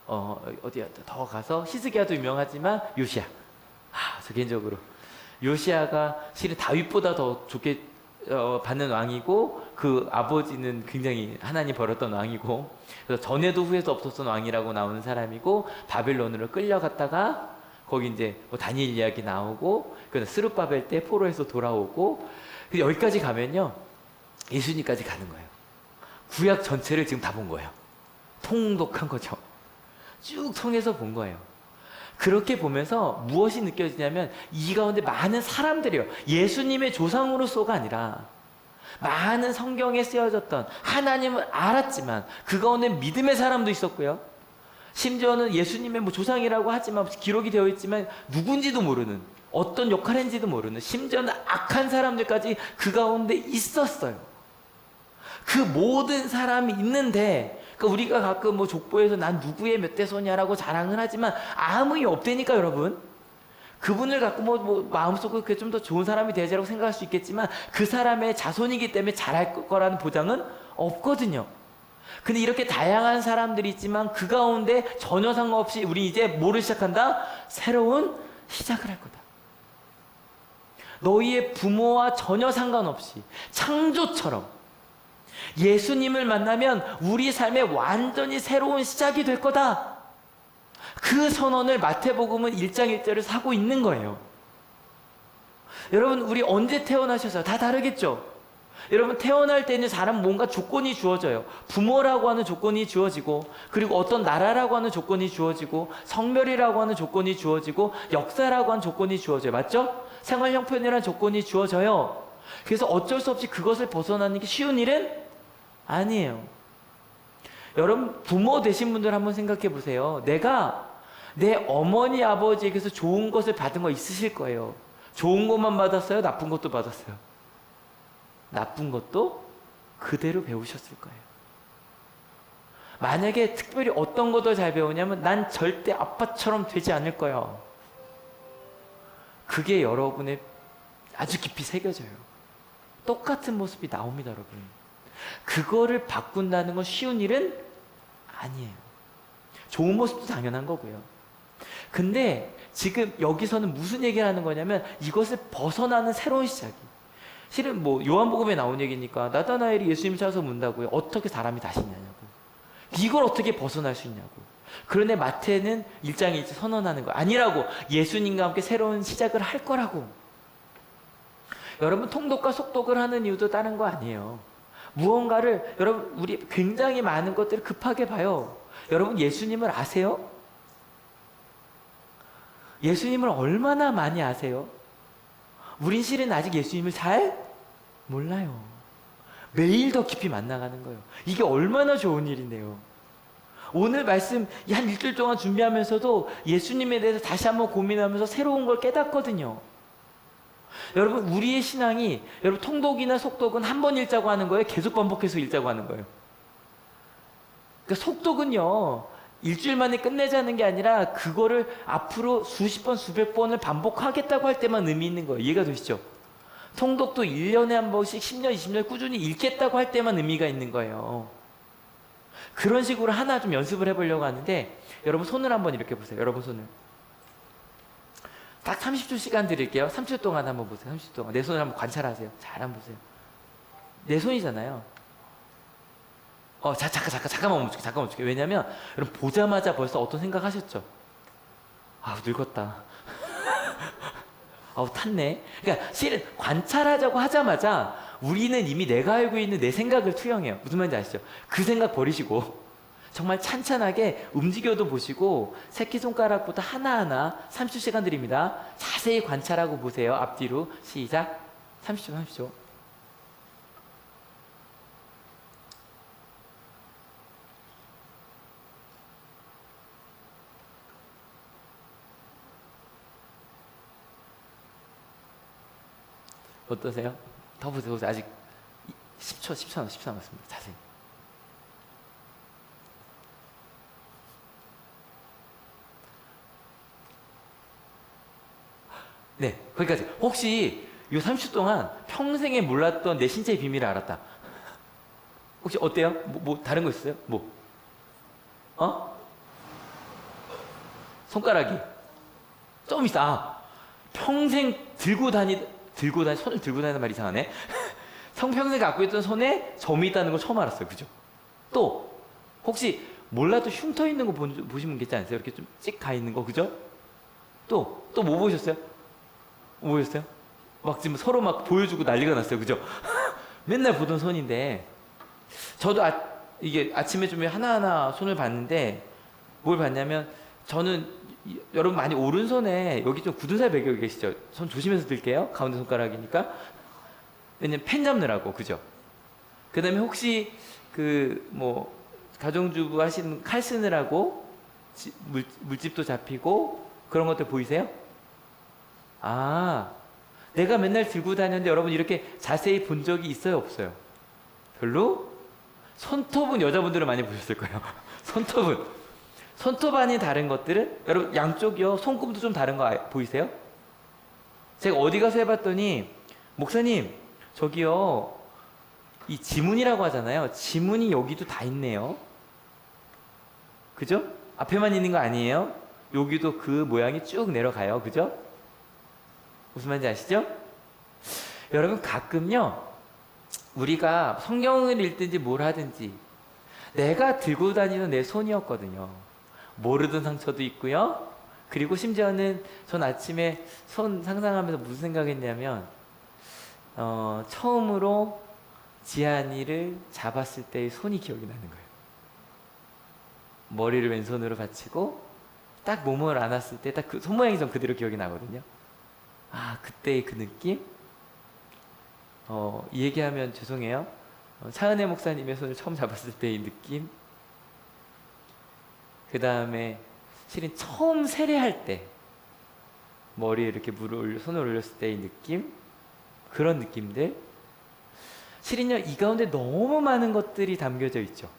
어디야 더 가서 히스기야도 유명하지만 요시야. 저 개인적으로 요시야가 실은 다윗보다 더 좋게 받는 왕이고, 그 아버지는 굉장히 하나님 버렸던 왕이고, 그래서 전에도 후에도 없었던 왕이라고 나오는 사람이고, 바벨론으로 끌려갔다가 거기 이제 뭐 다니엘 이야기 나오고, 그 스룹바벨 때 포로에서 돌아오고, 여기까지 가면요 예수님까지 가는 거예요. 구약 전체를 지금 다 본 거예요. 통독한 거죠. 쭉 통해서 본 거예요. 그렇게 보면서 무엇이 느껴지냐면, 이 가운데 많은 사람들이요, 예수님의 조상으로서가 아니라 많은 성경에 쓰여졌던, 하나님을 알았지만 그 가운데 믿음의 사람도 있었고요, 심지어는 예수님의 뭐 조상이라고 하지만 기록이 되어 있지만 누군지도 모르는, 어떤 역할인지도 모르는, 심지어는 악한 사람들까지 그 가운데 있었어요. 그 모든 사람이 있는데, 그러니까 우리가 가끔 뭐 족보에서 난 누구의 몇 대손이야라고 자랑을 하지만 아무 일 없다니까, 여러분. 그분을 갖고 뭐 마음속으로 그게 좀 더 좋은 사람이 되자라고 생각할 수 있겠지만, 그 사람의 자손이기 때문에 잘할 거라는 보장은 없거든요. 근데 이렇게 다양한 사람들이 있지만 그 가운데 전혀 상관없이 우리 이제 뭐를 시작한다? 새로운 시작을 할 거다. 너희의 부모와 전혀 상관없이 창조처럼 예수님을 만나면 우리 삶에 완전히 새로운 시작이 될 거다. 그 선언을 마태복음은 1장 1절을 하고 있는 거예요. 여러분, 우리 언제 태어나셔서 다 다르겠죠? 여러분, 태어날 때는 사람 뭔가 조건이 주어져요. 부모라고 하는 조건이 주어지고, 그리고 어떤 나라라고 하는 조건이 주어지고, 성별이라고 하는 조건이 주어지고, 역사라고 하는 조건이 주어져요. 맞죠? 생활 형편이라는 조건이 주어져요. 그래서 어쩔 수 없이 그것을 벗어나는 게 쉬운 일은 아니에요. 여러분, 부모 되신 분들 한번 생각해 보세요. 내가 내 어머니 아버지에게서 좋은 것을 받은 거 있으실 거예요. 좋은 것만 받았어요? 나쁜 것도 받았어요? 나쁜 것도 그대로 배우셨을 거예요. 만약에 특별히 어떤 것도 잘 배우냐면, 난 절대 아빠처럼 되지 않을 거야. 그게 여러분의 아주 깊이 새겨져요. 똑같은 모습이 나옵니다, 여러분. 그거를 바꾼다는 건 쉬운 일은 아니에요. 좋은 모습도 당연한 거고요. 근데 지금 여기서는 무슨 얘기를 하는 거냐면, 이것을 벗어나는 새로운 시작이. 실은 뭐 요한복음에 나온 얘기니까, 나다나엘이 예수님 찾아서 묻는다고요. 어떻게 사람이 다시 있냐고. 이걸 어떻게 벗어날 수 있냐고. 그런데 마태는 1장에 이제 선언하는 거 아니라고. 예수님과 함께 새로운 시작을 할 거라고. 여러분, 통독과 속독을 하는 이유도 다른 거 아니에요. 무언가를, 여러분, 우리 굉장히 많은 것들을 급하게 봐요. 여러분, 예수님을 아세요? 예수님을 얼마나 많이 아세요? 우린 실은 아직 예수님을 잘 몰라요. 매일 더 깊이 만나가는 거예요. 이게 얼마나 좋은 일인데요. 오늘 말씀 한 일주일 동안 준비하면서도 예수님에 대해서 다시 한번 고민하면서 새로운 걸 깨닫거든요. 여러분 우리의 신앙이 여러분 통독이나 속독은 한 번 읽자고 하는 거예요? 계속 반복해서 읽자고 하는 거예요? 그러니까 속독은요 일주일 만에 끝내자는 게 아니라 그거를 앞으로 수십 번 수백 번을 반복하겠다고 할 때만 의미 있는 거예요. 이해가 되시죠? 통독도 1년에 한 번씩 10년 20년 꾸준히 읽겠다고 할 때만 의미가 있는 거예요. 그런 식으로 하나 좀 연습을 해보려고 하는데 여러분 손을 한번 이렇게 보세요. 여러분 손을 딱 30초 시간 드릴게요. 30초 동안 한번 보세요. 30초 동안 내 손을 한번 관찰하세요. 잘 한번 보세요. 내 손이잖아요. 잠깐만 멈출게. 왜냐면 여러분 보자마자 벌써 어떤 생각 하셨죠? 아우 늙었다. 아우 탔네. 그러니까 실은 관찰하자고 하자마자 우리는 이미 내가 알고 있는 내 생각을 투영해요. 무슨 말인지 아시죠? 그 생각 버리시고 정말 찬찬하게 움직여도 보시고 새끼손가락부터 하나하나 30초 시간 드립니다. 자세히 관찰하고 보세요. 앞뒤로 시작. 30초. 어떠세요? 더 보세요. 아직 10초 남았습니다. 자세히. 네, 거기까지. 혹시 이 30초 동안 평생에 몰랐던 내 신체의 비밀을 알았다. 혹시 어때요? 뭐 다른 거 있어요? 뭐? 손가락이 좀 있어. 평생 손을 들고 다니는 말 이상하네. 평생 갖고 있던 손에 점이 있다는 걸 처음 알았어요. 그죠? 또 혹시 몰라도 흉터 있는 거 보신 분 계시지 않으세요? 이렇게 좀 찍 가 있는 거. 그죠? 또 뭐 보셨어요? 뭐 보셨어요? 막 지금 서로 막 보여주고 난리가 났어요. 그죠? 맨날 보던 손인데 저도 이게 아침에 좀 하나하나 손을 봤는데 뭘 봤냐면 저는 여러분 많이 오른손에 여기 좀 굳은 살 베겨 계시죠? 손 조심해서 들게요. 가운데 손가락이니까. 왜냐면 펜 잡느라고. 그죠? 그 다음에 혹시 가정주부 하시는 칼 쓰느라고 물집도 잡히고 그런 것들 보이세요? 내가 맨날 들고 다녔는데 여러분 이렇게 자세히 본 적이 있어요? 없어요? 별로? 손톱은 여자분들은 많이 보셨을 거예요. 손톱 안이 다른 것들은 여러분 양쪽이요. 손금도 좀 다른 거 보이세요? 제가 어디 가서 해봤더니 목사님 저기요 이 지문이라고 하잖아요. 지문이 여기도 다 있네요. 그죠? 앞에만 있는 거 아니에요? 여기도 그 모양이 쭉 내려가요. 그죠? 무슨 말인지 아시죠? 여러분 가끔요 우리가 성경을 읽든지 뭘 하든지 내가 들고 다니는 내 손이었거든요. 모르던 상처도 있고요. 그리고 심지어는 전 아침에 손 상상하면서 무슨 생각했냐면 처음으로 지한이를 잡았을 때의 손이 기억이 나는 거예요. 머리를 왼손으로 받치고 딱 몸을 안았을 때 딱 그 손 모양이 좀 그대로 기억이 나거든요. 그때의 그 느낌? 이 얘기하면 죄송해요. 차은혜 목사님의 손을 처음 잡았을 때의 느낌? 그 다음에 실은 처음 세례할 때 머리에 이렇게 손을 올렸을 때의 느낌? 그런 느낌들? 실은요 이 가운데 너무 많은 것들이 담겨져 있죠.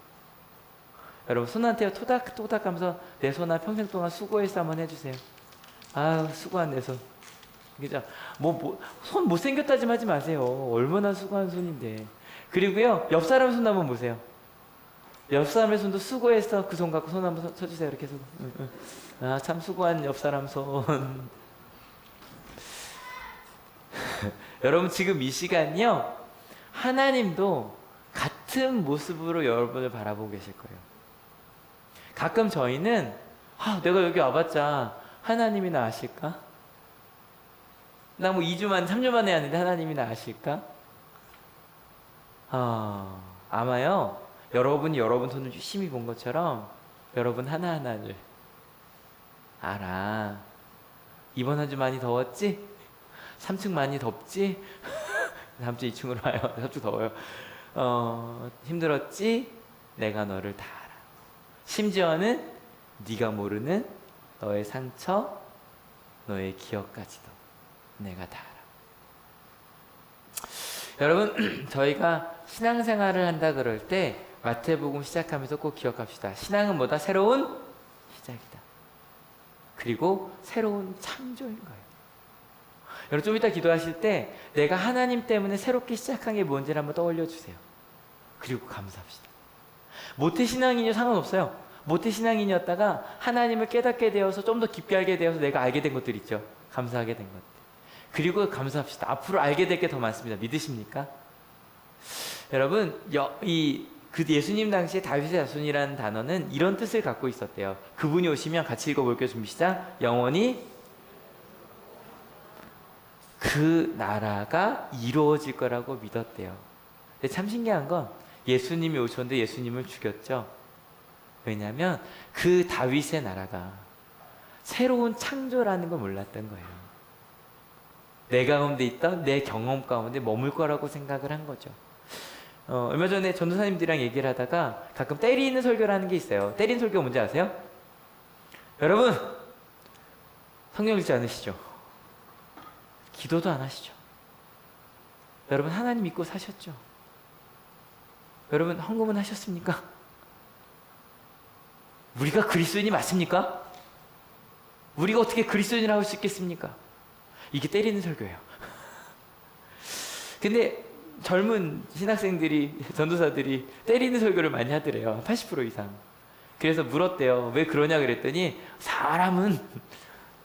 여러분 손한테 토닥토닥 하면서 내 손아 평생 동안 수고했어 한번 해주세요. 수고한 내 손. 그죠? 손 못생겼다지 하지 마세요. 얼마나 수고한 손인데. 그리고요 옆 사람 손 한번 보세요. 옆 사람의 손도 수고해서 그 손 갖고 손 한번 쳐주세요. 이렇게 해서. 참 수고한 옆 사람 손. 여러분 지금 이 시간이요 하나님도 같은 모습으로 여러분을 바라보고 계실 거예요. 가끔 저희는 내가 여기 와봤자 하나님이나 아실까? 나 2주 만에 3주 만에 하는데 하나님이나 아실까? 아마요 여러분이 여러분 손을 유심히 본 것처럼 여러분 하나하나를 알아. 이번 한 주 많이 더웠지? 3층 많이 덥지? 다음 주 2층으로 와요. 3층 더워요. 힘들었지? 내가 너를 다 알아. 심지어는 네가 모르는 너의 상처, 너의 기억까지도 내가 다 알아. 여러분 저희가 신앙생활을 한다 그럴 때 마태복음 시작하면서 꼭 기억합시다. 신앙은 뭐다? 새로운 시작이다. 그리고 새로운 창조인 거예요. 여러분 좀 이따 기도하실 때 내가 하나님 때문에 새롭게 시작한 게 뭔지를 한번 떠올려 주세요. 그리고 감사합시다. 모태신앙인이요 상관없어요. 모태신앙인이었다가 하나님을 깨닫게 되어서 좀 더 깊게 알게 되어서 내가 알게 된 것들 있죠. 감사하게 된 것들. 그리고 감사합시다. 앞으로 알게 될 게 더 많습니다. 믿으십니까? 여러분 그 예수님 당시에 다윗의 자손이라는 단어는 이런 뜻을 갖고 있었대요. 그분이 오시면 같이 읽어볼게요. 준비 시작. 영원히 그 나라가 이루어질 거라고 믿었대요. 근데 참 신기한 건 예수님이 오셨는데 예수님을 죽였죠. 왜냐하면 그 다윗의 나라가 새로운 창조라는 걸 몰랐던 거예요. 내 가운데 있던 내 경험 가운데 머물 거라고 생각을 한 거죠. 얼마 전에 전도사님들이랑 얘기를 하다가 가끔 때리는 설교라는 게 있어요. 때리는 설교가 뭔지 아세요? 여러분 성경 읽지 않으시죠? 기도도 안 하시죠? 여러분 하나님 믿고 사셨죠? 여러분 헌금은 하셨습니까? 우리가 그리스도인이 맞습니까? 우리가 어떻게 그리스도인이라고 할 수 있겠습니까? 이게 때리는 설교예요. 근데 젊은 신학생들이 전도사들이 때리는 설교를 많이 하더래요. 80% 이상. 그래서 물었대요. 왜 그러냐 그랬더니 사람은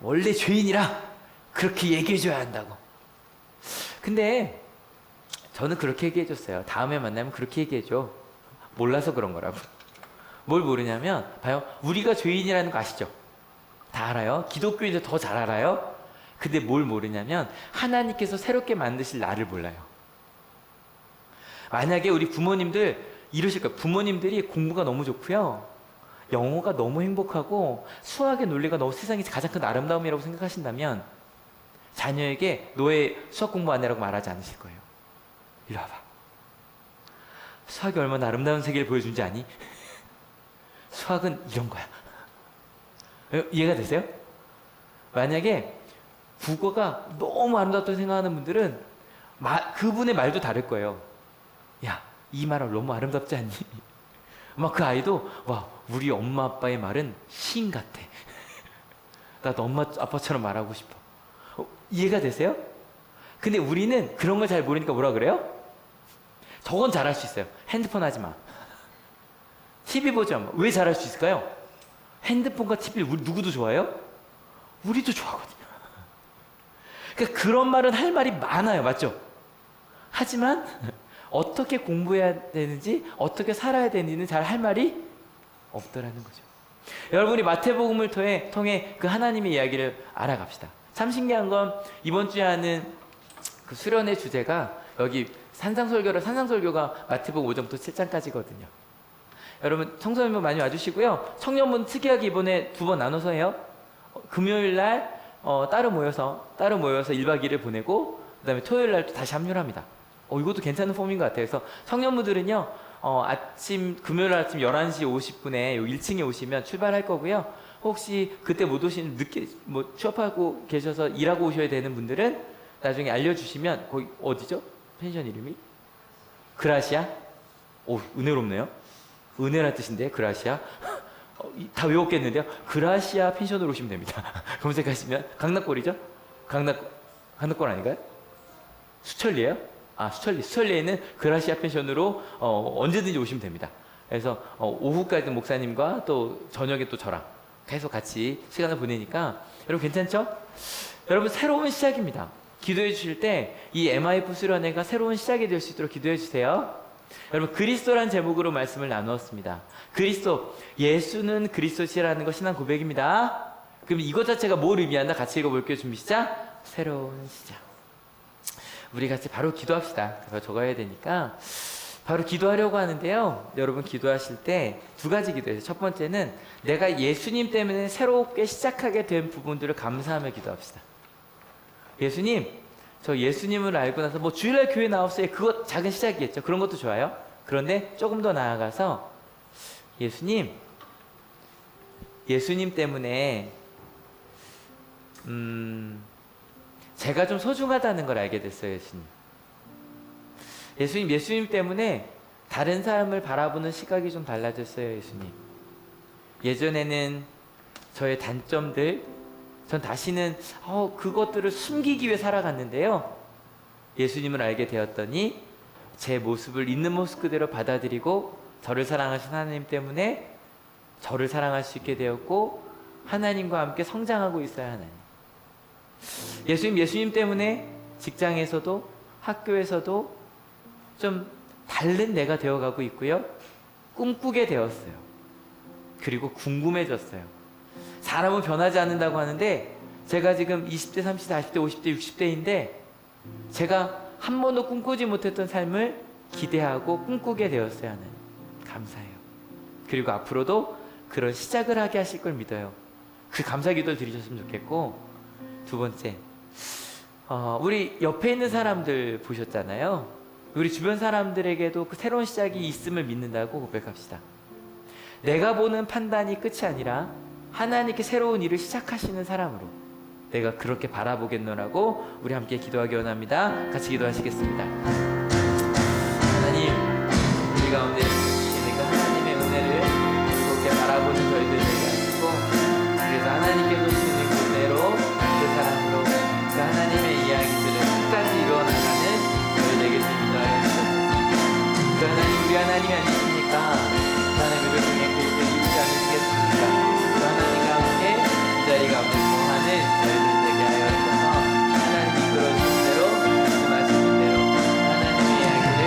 원래 죄인이라 그렇게 얘기해줘야 한다고. 근데 저는 그렇게 얘기해줬어요. 다음에 만나면 그렇게 얘기해줘. 몰라서 그런 거라고. 뭘 모르냐면 봐요. 우리가 죄인이라는 거 아시죠? 다 알아요. 기독교인들 더 잘 알아요. 근데 뭘 모르냐면 하나님께서 새롭게 만드실 나를 몰라요. 만약에 우리 부모님들 이러실 거예요. 부모님들이 공부가 너무 좋고요. 영어가 너무 행복하고 수학의 논리가 너무 세상에서 가장 큰 아름다움이라고 생각하신다면 자녀에게 너의 수학 공부 안 해라고 말하지 않으실 거예요. 이리 와봐. 수학이 얼마나 아름다운 세계를 보여준지 아니? 수학은 이런 거야. 이해가 되세요? 만약에 국어가 너무 아름답다고 생각하는 분들은 그분의 말도 다를 거예요. 야, 이 말은 너무 아름답지 않니? 막 그 아이도 와, 우리 엄마 아빠의 말은 시인 같아. 나도 엄마 아빠처럼 말하고 싶어. 이해가 되세요? 근데 우리는 그런 걸 잘 모르니까 뭐라 그래요? 저건 잘할 수 있어요. 핸드폰 하지 마. TV 보지 마. 왜 잘할 수 있을까요? 핸드폰과 TV를 우리 누구도 좋아해요? 우리도 좋아하거든요. 그러니까 그런 말은 할 말이 많아요. 맞죠? 하지만 어떻게 공부해야 되는지 어떻게 살아야 되는지는 잘 할 말이 없더라는 거죠. 여러분이 마태복음을 통해 그 하나님의 이야기를 알아갑시다. 참 신기한 건 이번 주에 하는 그 수련의 주제가 여기 산상설교가 마태복음 5장부터 7장까지거든요. 여러분 청소년분 많이 와주시고요. 청년분 특이하게 이번에 2번 나눠서 해요. 금요일 날 따로 모여서 1박 2일을 보내고 그 다음에 토요일 날 또 다시 합류를 합니다. 이것도 괜찮은 폼인 것 같아요. 그래서 청년분들은요 금요일 아침 11시 50분에 1층에 오시면 출발할 거고요. 혹시 그때 못 오시는 늦게 취업하고 계셔서 일하고 오셔야 되는 분들은 나중에 알려주시면 거기 어디죠? 펜션 이름이? 그라시아? 오, 은혜롭네요. 은혜란 뜻인데 그라시아? 다 외웠겠는데요. 그라시아 펜션으로 오시면 됩니다. 검색하시면 강남골이죠? 강남골 아닌가요? 수천리예요? 수천리에는 그라시아 펜션으로 언제든지 오시면 됩니다. 그래서 오후까지 목사님과 또 저녁에 또 저랑 계속 같이 시간을 보내니까 여러분 괜찮죠? 여러분 새로운 시작입니다. 기도해 주실 때 이 MIF 수련회가 새로운 시작이 될 수 있도록 기도해 주세요. 여러분 그리스도란 제목으로 말씀을 나누었습니다. 그리스도, 예수는 그리스도시라는 것 신앙 고백입니다. 그럼 이것 자체가 뭘 의미한다? 같이 읽어볼게요. 준비 시작. 새로운 시작. 우리 같이 바로 기도합시다. 그래서 적어야 되니까 바로 기도하려고 하는데요. 여러분 기도하실 때 2가지 기도해요. 첫 번째는 내가 예수님 때문에 새롭게 시작하게 된 부분들을 감사하며 기도합시다. 예수님, 저 예수님을 알고 나서 주일날 교회 나왔어요. 그거 작은 시작이겠죠. 그런 것도 좋아요. 그런데 조금 더 나아가서 예수님 때문에 제가 좀 소중하다는 걸 알게 됐어요. 예수님. 예수님 때문에 다른 사람을 바라보는 시각이 좀 달라졌어요, 예수님. 예전에는 저의 단점들, 전 다시는 그것들을 숨기기 위해 살아갔는데요. 예수님을 알게 되었더니 제 모습을 있는 모습 그대로 받아들이고 저를 사랑하신 하나님 때문에 저를 사랑할 수 있게 되었고 하나님과 함께 성장하고 있어요, 하나님. 예수님 때문에 직장에서도 학교에서도 좀 다른 내가 되어가고 있고요. 꿈꾸게 되었어요. 그리고 궁금해졌어요. 사람은 변하지 않는다고 하는데 제가 지금 20대, 30대, 40대, 50대, 60대인데 제가 한 번도 꿈꾸지 못했던 삶을 기대하고 꿈꾸게 되었어요, 하나님. 감사해요. 그리고 앞으로도 그런 시작을 하게 하실 걸 믿어요. 그 감사 기도를 드리셨으면 좋겠고, 두 번째, 우리 옆에 있는 사람들 보셨잖아요. 우리 주변 사람들에게도 그 새로운 시작이 있음을 믿는다고 고백합시다. 내가 보는 판단이 끝이 아니라 하나님께 새로운 일을 시작하시는 사람으로 내가 그렇게 바라보겠노라고 우리 함께 기도하기 원합니다. 같이 기도하시겠습니다. 하나님, 우리 가운데 계시는 그 하나님의 은혜를 그렇게 바라보는 저희들 되게 하시고, 그래서 하나님께서 주시는 그 은혜로 그 사랑으로 그 하나님의 이야기들을 끝까지 이루어나가는 저희 되게 인도하여 주옵소서. 그 하나님, 우리 하나님이 아니십니까? 그 하나님을 통해 그것을 이루지 않으시겠습니까? 그 하나님과 함께 이 자리 가운데 거하는 저희들 되게 하여 주셔서 하나님이 이끌어주신 대로 말씀하시는 대로 하나님의 이야기를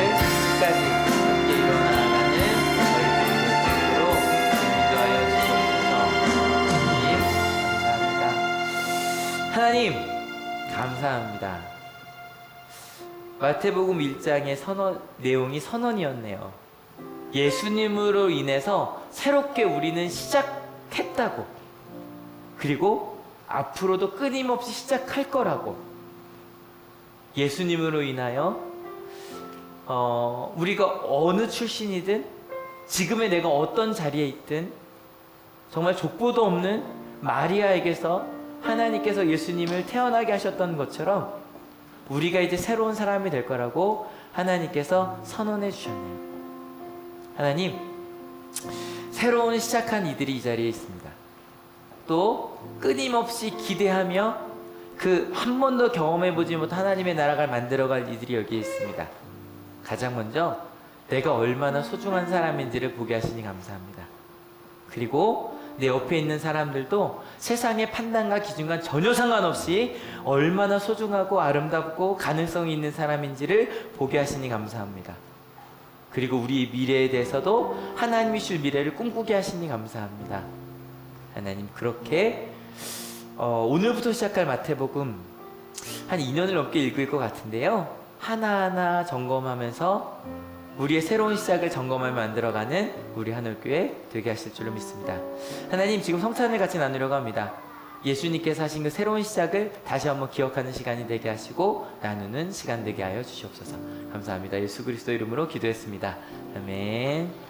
끝까지 함께 이루어나가는 저희들이 될 수 있도록 인도하여 주시옵소서. 하나님 감사합니다. 하나님 감사합니다. 마태복음 1장의 내용이 선언이었네요. 예수님으로 인해서 새롭게 우리는 시작했다고, 그리고 앞으로도 끊임없이 시작할 거라고. 예수님으로 인하여 우리가 어느 출신이든 지금의 내가 어떤 자리에 있든 정말 족보도 없는 마리아에게서 하나님께서 예수님을 태어나게 하셨던 것처럼 우리가 이제 새로운 사람이 될 거라고 하나님께서 선언해 주셨네요. 하나님, 새로운 시작한 이들이 이 자리에 있습니다. 또 끊임없이 기대하며 그 한 번도 경험해보지 못한 하나님의 나라가 만들어갈 이들이 여기에 있습니다. 가장 먼저 내가 얼마나 소중한 사람인지를 보게 하시니 감사합니다. 그리고 내 옆에 있는 사람들도 세상의 판단과 기준과 전혀 상관없이 얼마나 소중하고 아름답고 가능성이 있는 사람인지를 보게 하시니 감사합니다. 그리고 우리 미래에 대해서도 하나님이 줄 미래를 꿈꾸게 하시니 감사합니다. 하나님, 그렇게 오늘부터 시작할 마태복음 한 2년을 넘게 읽을 것 같은데요, 하나하나 점검하면서 우리의 새로운 시작을 점검하며 만들어가는 우리 하늘교회 되게 하실 줄로 믿습니다. 하나님, 지금 성찬을 같이 나누려고 합니다. 예수님께서 하신 그 새로운 시작을 다시 한번 기억하는 시간이 되게 하시고 나누는 시간 되게 하여 주시옵소서. 감사합니다. 예수 그리스도 이름으로 기도했습니다. 아멘.